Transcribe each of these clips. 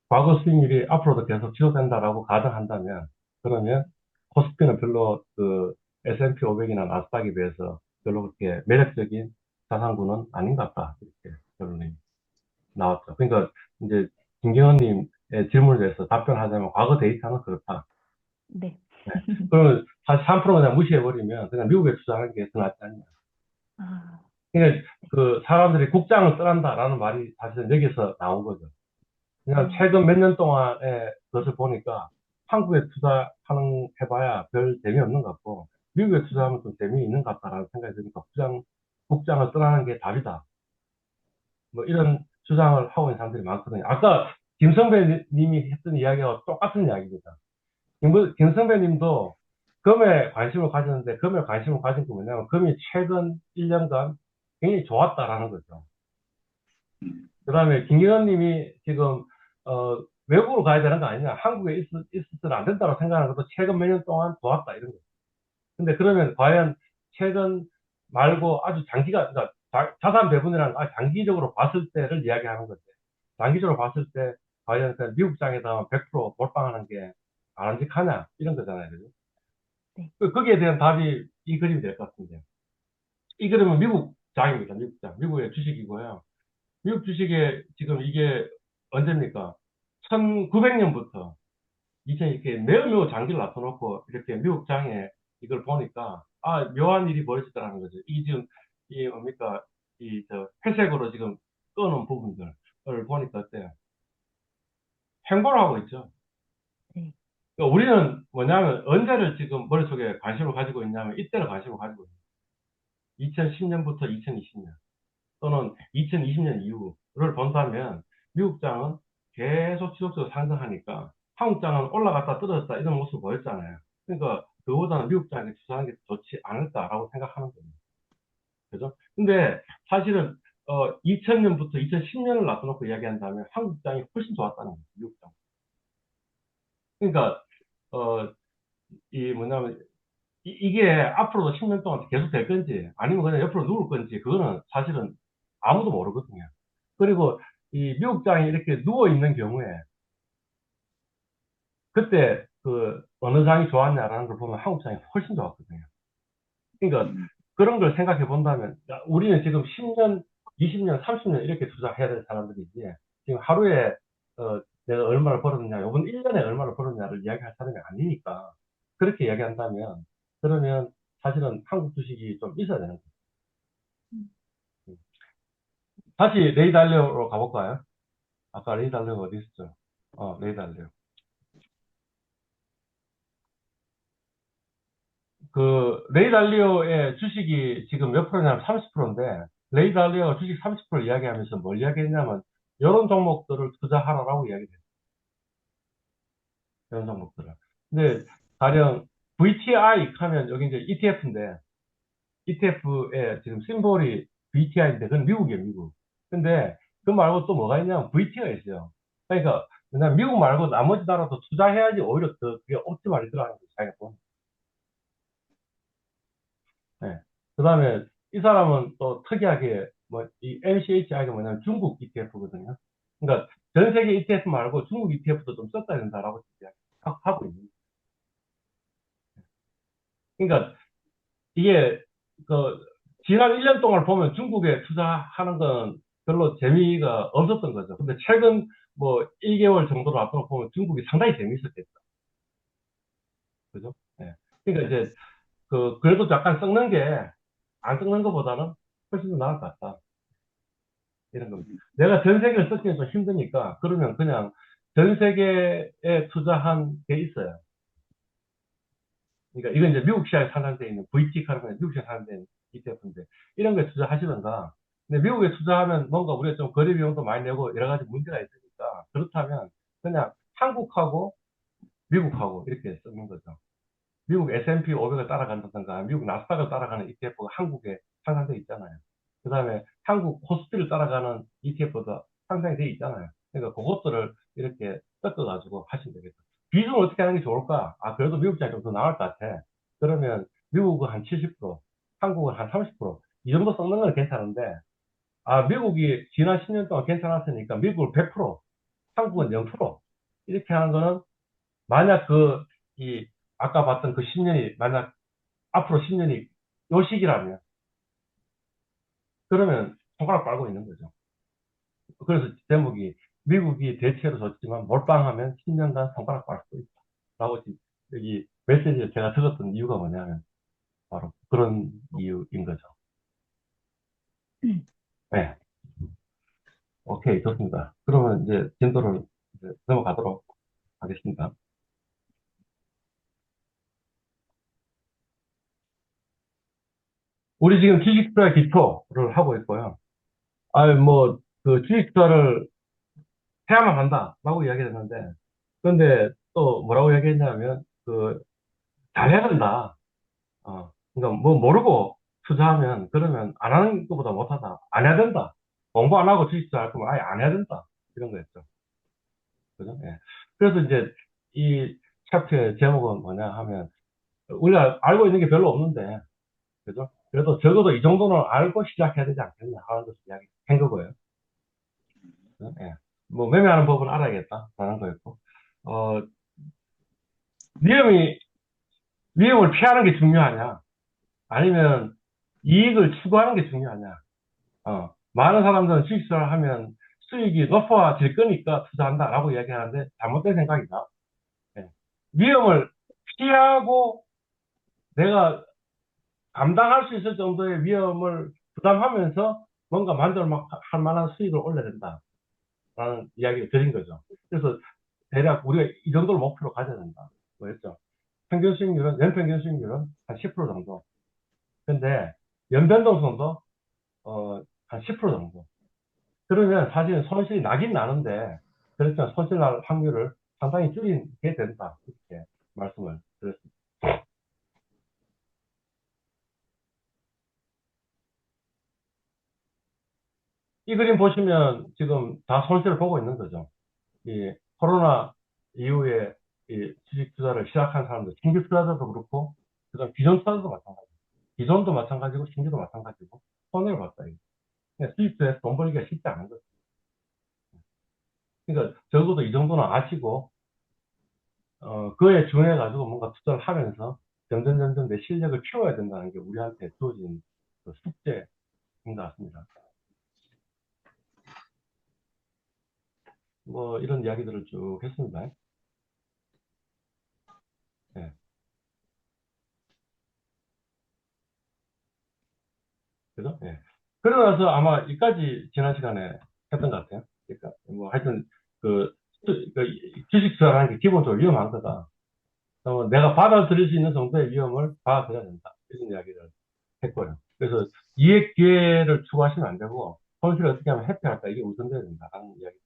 과거 수익률이 앞으로도 계속 지속된다라고 가정한다면, 그러면 코스피는 별로 그 S&P 500이나 나스닥에 비해서 별로 그렇게 매력적인 자산군은 아닌 것 같다. 이렇게 결론이 나왔죠. 그러니까 이제 김경원님의 질문에 대해서 답변하자면 과거 데이터는 그렇다. 네. 네. 그러면 사실 3% 그냥 무시해버리면 그냥 미국에 투자하는 게 더 낫지 않냐. 아, 그러니까 그 사람들이 국장을 떠난다라는 말이 사실은 여기서 나온 거죠. 그냥 음, 최근 몇 년 동안의 것을 보니까 한국에 투자하는 해봐야 별 재미없는 것 같고 미국에 음, 투자하면 좀 재미있는 것 같다라는 생각이 드니까 국장을 떠나는 게 답이다. 뭐 이런 주장을 하고 있는 사람들이 많거든요. 아까 김성배 님이 했던 이야기와 똑같은 이야기입니다. 김성배 님도 금에 관심을 가졌는데 금에 관심을 가진 게 뭐냐면 금이 최근 1년간 굉장히 좋았다라는 거죠. 그 다음에 김기현 님이 지금 외국으로 가야 되는 거 아니냐, 한국에 있어서는 안 된다고 생각하는 것도 최근 몇 년 동안 좋았다 이런 거죠. 근데 그러면 과연 최근 말고 아주 장기가, 그러니까 자산 배분이라는 아주 장기적으로 봤을 때를 이야기하는 거죠. 장기적으로 봤을 때 과연 그 미국장에다 100% 몰빵하는 게 바람직하냐 이런 거잖아요. 그죠? 네. 거기에 대한 답이 이 그림이 될 것 같은데, 이 그림은 미국장입니다. 미국장, 미국의 주식이고요. 미국 주식에 지금 이게 언제입니까? 1900년부터 2000 이렇게 매우 장기를 놔둬놓고 이렇게 미국장에 이걸 보니까 아, 묘한 일이 벌어지더라는 거죠. 이 지금 이 뭡니까? 이 저 회색으로 지금 꺼놓은 부분들을 보니까 어때요? 횡보를 하고 있죠. 네. 그러니까 우리는 뭐냐면 언제를 지금 머릿속에 관심을 가지고 있냐면 이때를 관심을 가지고 있어요. 2010년부터 2020년 또는 2020년 이후를 본다면 미국장은 계속 지속적으로 상승하니까 한국장은 올라갔다 떨어졌다 이런 모습을 보였잖아요. 그러니까 그거보다는 미국장에 투자하는 게 좋지 않을까라고 생각하는 겁니다. 그죠? 근데 사실은 2000년부터 2010년을 놔둬놓고 이야기한다면 한국장이 훨씬 좋았다는 거죠. 미국장. 그러니까 어, 이 뭐냐면 이게 앞으로도 10년 동안 계속 될 건지 아니면 그냥 옆으로 누울 건지 그거는 사실은 아무도 모르거든요. 그리고 이 미국장이 이렇게 누워 있는 경우에 그때 그 어느 장이 좋았냐라는 걸 보면 한국장이 훨씬 좋았거든요. 그러니까 그런 걸 생각해 본다면 우리는 지금 10년, 20년, 30년 이렇게 투자해야 될 사람들이지 지금 하루에 내가 얼마를 벌었느냐, 이번 1년에 얼마를 벌었느냐를 이야기할 사람이 아니니까 그렇게 이야기한다면 그러면 사실은 한국 주식이 좀 있어야 되는 거예요. 다시 레이 달리오로 가볼까요? 아까 레이 달리오 어디 있었죠? 레이 달리오. 그 레이 달리오의 주식이 지금 몇 프로냐면 30%인데 레이 달리오가 주식 30% 이야기하면서 뭘 이야기했냐면 이런 종목들을 투자하라라고 이야기했어요. 이런 종목들을. 근데 가령 VTI 하면 여기 이제 ETF인데 ETF에 지금 심볼이 VTI인데 그건 미국이에요, 미국. 근데 그 말고 또 뭐가 있냐면 VT가 있어요. 그러니까 그냥 미국 말고 나머지 나라도 투자해야지 오히려 더 그게 옵티멀이더라는 거죠, 자기가 보면. 네. 그 다음에 이 사람은 또 특이하게 뭐 이 MCHI가 뭐냐면 중국 ETF거든요. 그러니까 전 세계 ETF 말고 중국 ETF도 좀 썼어야 된다라고 하고 있는. 그러니까 이게 그 지난 1년 동안 보면 중국에 투자하는 건 별로 재미가 없었던 거죠. 근데 최근 뭐 1개월 정도로 앞으로 보면 중국이 상당히 재미있었겠죠. 그죠? 예. 그러니까 이제 그래도 약간 썩는 게 안 썩는 것보다는 훨씬 더 나을 것 같다. 이런 겁니다. 내가 전 세계를 썩기는 좀 힘드니까 그러면 그냥 전 세계에 투자한 게 있어요. 그러니까 이건 이제 미국 시장에 상장되어 있는 VT 카르는 미국 시장에 상장되어 있는 ETF인데 이런 거에 투자하시던가. 근데 미국에 투자하면 뭔가 우리가 좀 거래 비용도 많이 내고 여러 가지 문제가 있으니까 그렇다면 그냥 한국하고 미국하고 이렇게 쓰는 거죠. 미국 S&P 500을 따라간다든가 미국 나스닥을 따라가는 ETF가 한국에 상장되어 있잖아요. 그 다음에 한국 코스피를 따라가는 ETF도 상장이 되어 있잖아요. 그러니까 그것들을 이렇게 섞어가지고 하시면 되겠다. 비중을 어떻게 하는 게 좋을까? 아, 그래도 미국 장이 좀 더 나을 것 같아. 그러면 미국은 한 70%, 한국은 한 30%이 정도 섞는 건 괜찮은데 아, 미국이 지난 10년 동안 괜찮았으니까 미국을 100% 한국은 0%. 이렇게 하는 거는 만약 아까 봤던 그 10년이, 만약 앞으로 10년이 요 시기라면, 그러면 손가락 빨고 있는 거죠. 그래서 제목이 미국이 대체로 졌지만 몰빵하면 10년간 손가락 빨 수 있다. 라고 여기 메시지를 제가 들었던 이유가 뭐냐면 바로 그런 이유인 거죠. 네. 오케이, 좋습니다. 그러면 이제 진도를 이제 넘어가도록 하겠습니다. 우리 지금 주식투자 기초를 하고 있고요. 그 주식투자를 해야만 한다라고 이야기했는데, 그런데 또 뭐라고 이야기했냐면, 잘해야 된다. 그러니까 뭐 모르고 투자하면, 그러면 안 하는 것보다 못하다. 안 해야 된다. 공부 안 하고 주식 투자할 거면 아예 안 해야 된다. 이런 거였죠. 그죠? 예. 그래서 이제 이 챕터의 제목은 뭐냐 하면, 우리가 알고 있는 게 별로 없는데, 그죠? 그래도 적어도 이 정도는 알고 시작해야 되지 않겠냐 하는 것을 이야기한 거고요. 그죠? 예. 뭐 매매하는 법은 알아야겠다 라는 거였고, 어, 위험이 위험을 피하는 게 중요하냐 아니면 이익을 추구하는 게 중요하냐. 많은 사람들은 주식투자를 하면 수익이 높아질 거니까 투자한다라고 이야기하는데 잘못된 생각이다. 예. 위험을 피하고 내가 감당할 수 있을 정도의 위험을 부담하면서 뭔가 만족할 만한 수익을 올려야 된다라는 이야기를 드린 거죠. 그래서 대략 우리가 이 정도를 목표로 가져야 된다. 뭐였죠? 연평균 수익률은 한 10% 정도. 근데 연변동성도 한 10% 정도. 그러면 사실은 손실이 나긴 나는데, 그렇지만 손실 날 확률을 상당히 줄이게 된다. 이렇게 말씀을 드렸습니다. 이 그림 보시면 지금 다 손실을 보고 있는 거죠. 이 코로나 이후에 이 주식 투자를 시작한 사람들, 신규 투자자도 그렇고, 그다음 기존 투자자도 마찬가지. 기존도 마찬가지고, 신규도 마찬가지고, 손해를 봤다. 이거. 그냥 수익에서 돈 벌기가 쉽지 않은 거죠. 그러니까 적어도 이 정도는 아시고, 그에 준해가지고 뭔가 투자를 하면서 점점 내 실력을 키워야 된다는 게 우리한테 주어진 그 숙제인 것 같습니다. 뭐 이런 이야기들을 쭉 했습니다. 예. 그죠? 예. 그러고 나서 아마 이까지 지난 시간에 했던 것 같아요. 그러니까 뭐 하여튼 그, 그 주식 투자라는 게 기본적으로 위험한 거다. 내가 받아들일 수 있는 정도의 위험을 받아들여야 된다. 이런 이야기를 했고요. 그래서 이익 기회를 추구하시면 안 되고 손실을 어떻게 하면 회피할까 이게 우선돼야 된다라는 이야기.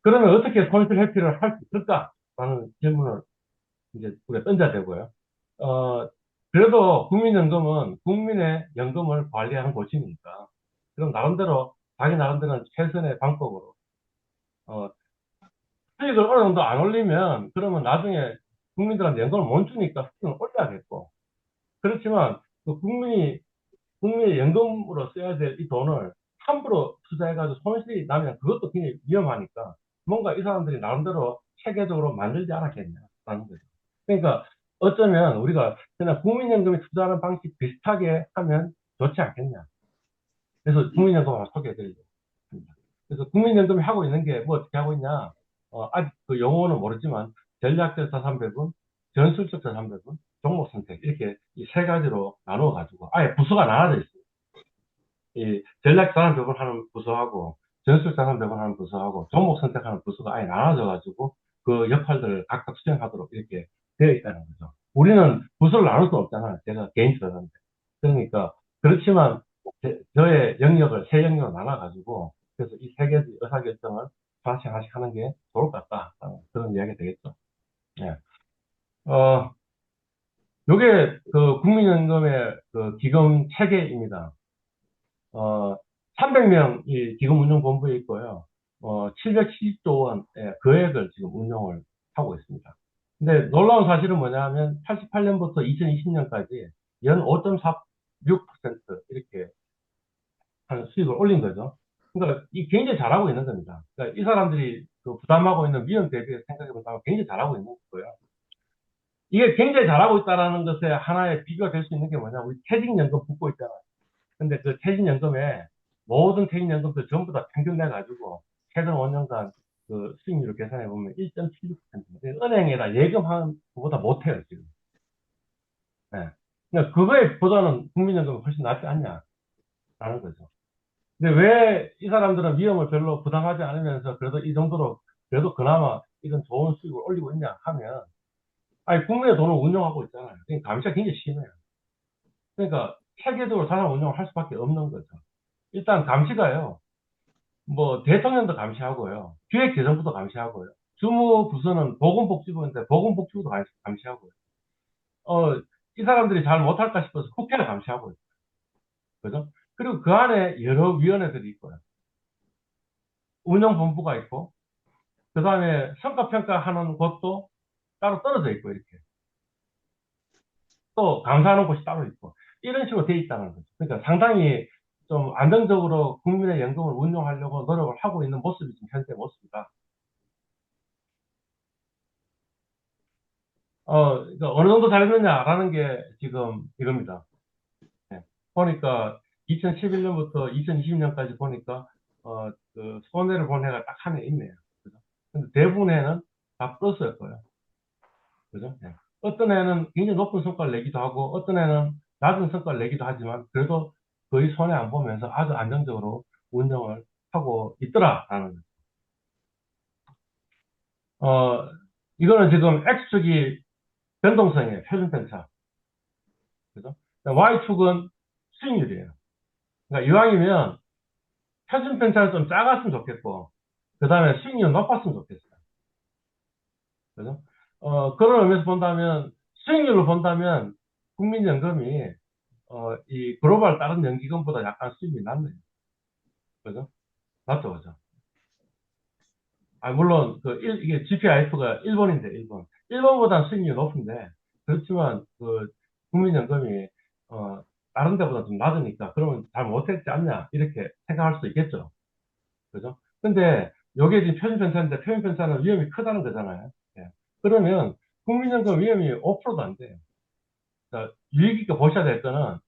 그러면 어떻게 손실 회피를 할 수 있을까라는 질문을 이제 우리가 던져야 되고요. 어, 그래도 국민연금은 국민의 연금을 관리하는 곳이니까 그럼 나름대로 자기 나름대로는 최선의 방법으로 어, 수익을 어느 정도 안 올리면 그러면 나중에 국민들한테 연금을 못 주니까 수익을 올려야겠고 그렇지만 그 국민의 연금으로 써야 될 이 돈을 함부로 투자해가지고 손실이 나면 그것도 굉장히 위험하니까 뭔가 이 사람들이 나름대로 체계적으로 만들지 않았겠냐라는 거죠. 그러니까 어쩌면 우리가 그냥 국민연금에 투자하는 방식 비슷하게 하면 좋지 않겠냐. 그래서 국민연금을 하나 소개해드리려고 합니다. 그래서 국민연금이 하고 있는 게 뭐 어떻게 하고 있냐. 아직 그 용어는 모르지만 전략적 자산배분, 전술적 자산배분, 종목 선택 이렇게 이 세 가지로 나누어 가지고 아예 부서가 나눠져 있어요. 이 전략 자산 배분하는 부서하고 전술 자산 배분하는 부서하고 종목 선택하는 부서가 아예 나눠져 가지고 그 역할들을 각각 수행하도록 이렇게 되어 있다는 거죠. 우리는 부서를 나눌 수 없잖아요. 제가 개인 투자자인데. 그러니까 그렇지만 저의 영역을 세 영역으로 나눠 가지고 그래서 이 세 가지 의사결정을 하나씩 하나씩 하는 게 좋을 것 같다. 그런 이야기가 되겠죠. 예. 어, 요게 그 국민연금의 그 기금 체계입니다. 300명이 지금 운영본부에 있고요. 770조 원의 거액을 지금 운영을 하고 있습니다. 근데 놀라운 사실은 뭐냐 하면 88년부터 2020년까지 연 5.46% 이렇게 한 수익을 올린 거죠. 그러니까 이 굉장히 잘하고 있는 겁니다. 그러니까 이 사람들이 그 부담하고 있는 위험 대비해서 생각해 본다면 굉장히 잘하고 있는 거예요. 이게 굉장히 잘하고 있다라는 것에 하나의 비교가 될 수 있는 게 뭐냐? 우리 퇴직연금 붙고 있잖아요. 근데 그 퇴직연금에 모든 퇴직연금들 전부 다 평균 내가지고 최근 5년간 그 수익률을 계산해 보면 1.76%. 은행에다 예금한 것보다 못해요, 지금. 예. 그러니까 그거에 보다는 국민연금이 훨씬 낫지 않냐라는 거죠. 근데 왜 이 사람들은 위험을 별로 부담하지 않으면서 그래도 이 정도로 그래도 그나마 이런 좋은 수익을 올리고 있냐 하면 아니 국민의 돈을 운용하고 있잖아요. 그러니까 감시가 굉장히 심해요. 그러니까 체계적으로 자산 운용을 할 수밖에 없는 거죠. 일단 감시가요. 뭐 대통령도 감시하고요. 기획재정부도 감시하고요. 주무부서는 보건복지부인데 보건복지부도 감시하고요. 이 사람들이 잘 못할까 싶어서 국회를 감시하고 있어요. 그죠? 그리고 그 안에 여러 위원회들이 있고요. 운영본부가 있고, 그 다음에 성과평가하는 곳도 따로 떨어져 있고, 이렇게. 또 감사하는 곳이 따로 있고, 이런 식으로 돼 있다는 거죠. 그러니까 상당히 좀 안정적으로 국민의 연금을 운용하려고 노력을 하고 있는 모습이 지금 현재 모습이다. 그러니까 어느 정도 잘했느냐라는 게 지금 이겁니다. 예. 보니까 2011년부터 2020년까지 보니까 그 손해를 본 해가 딱 한 해 있네요. 그죠? 근데 대부분의 다 플러스였고요. 그죠? 예. 어떤 해는 굉장히 높은 성과를 내기도 하고, 어떤 해는 낮은 성과를 내기도 하지만, 그래도 거의 손해 안 보면서 아주 안정적으로 운영을 하고 있더라라는 거죠. 어, 이거는 지금 X축이 변동성이에요. 표준 편차. 그죠? Y축은 수익률이에요. 그러니까 이왕이면 표준 편차는 좀 작았으면 좋겠고, 그 다음에 수익률 높았으면 좋겠어요. 그죠? 그런 의미에서 본다면, 수익률을 본다면, 국민연금이, 이 글로벌 다른 연기금보다 약간 수익이 낮네요. 그죠? 맞죠, 그죠? 아, 물론, 이게 GPIF가 일본인데, 일본. 일본보다 수익률이 높은데, 그렇지만, 국민연금이, 어, 다른 데보다 좀 낮으니까, 그러면 잘 못했지 않냐, 이렇게 생각할 수 있겠죠. 그죠? 근데, 여기에 지금 표준편차인데, 표준편차는 위험이 크다는 거잖아요. 예. 그러면, 국민연금 위험이 5%도 안 돼요. 자, 유익 있게 보셔야 될 거는,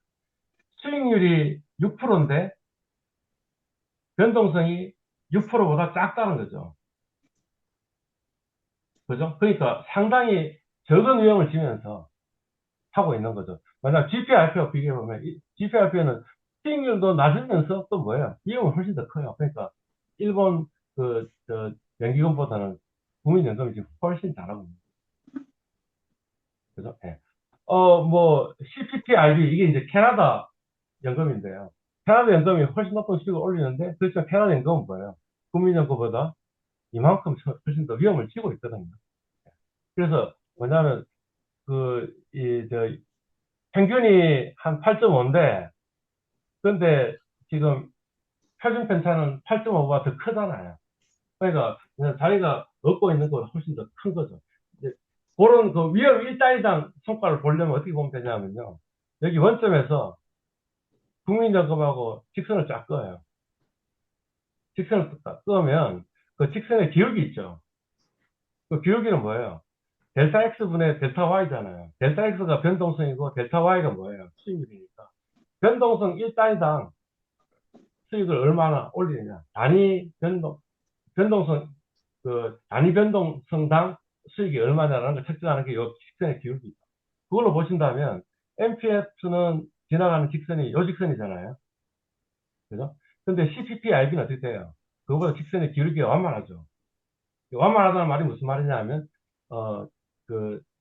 수익률이 6%인데, 변동성이 6%보다 작다는 거죠. 그죠? 그러니까 상당히 적은 위험을 지면서 하고 있는 거죠. 만약 GPRP와 비교해보면, GPRP는 수익률도 낮으면서 또 뭐예요? 위험은 훨씬 더 커요. 그러니까, 일본, 연기금보다는 국민연금이 지금 훨씬 잘하고 있는 거죠. 그죠? 예. 뭐, CPPIB, 이게 이제 캐나다 연금인데요. 캐나다 연금이 훨씬 높은 수익을 올리는데, 그렇지만 캐나다 연금은 뭐예요? 국민연금보다 이만큼 훨씬 더 위험을 지고 있거든요. 그래서 뭐냐면, 평균이 한 8.5인데, 근데 지금 표준 편차는 8.5보다 더 크잖아요. 그러니까 그냥 자기가 얻고 있는 건 훨씬 더 큰 거죠. 이제 그런 그 위험 1단위당 성과를 보려면 어떻게 보면 되냐면요. 여기 원점에서 국민연금하고 직선을 쫙 그어요. 직선을 딱 그으면 그 직선의 기울기 있죠. 그 기울기는 뭐예요? 델타 X분의 델타 Y잖아요. 델타 X가 변동성이고 델타 Y가 뭐예요? 수익률이니까. 변동성 1단위당 수익을 얼마나 올리느냐. 변동성, 단위 변동성당 수익이 얼마냐라는 걸 측정하는 게 요 직선의 기울기죠. 그걸로 보신다면, MPF는 지나가는 직선이 요 직선이잖아요. 그죠? 근데 CPPIB는 어떻게 돼요? 그거보다 직선의 기울기가 완만하죠. 완만하다는 말이 무슨 말이냐 하면, 어,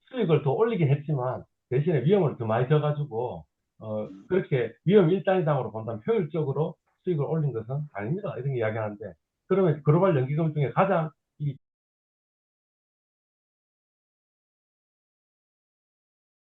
수익을 더 올리긴 했지만, 대신에 위험을 더 많이 져가지고, 그렇게 위험 1단위당으로 본다면 효율적으로 수익을 올린 것은 아닙니다. 이런 이야기 하는데, 그러면 글로벌 연기금 중에 가장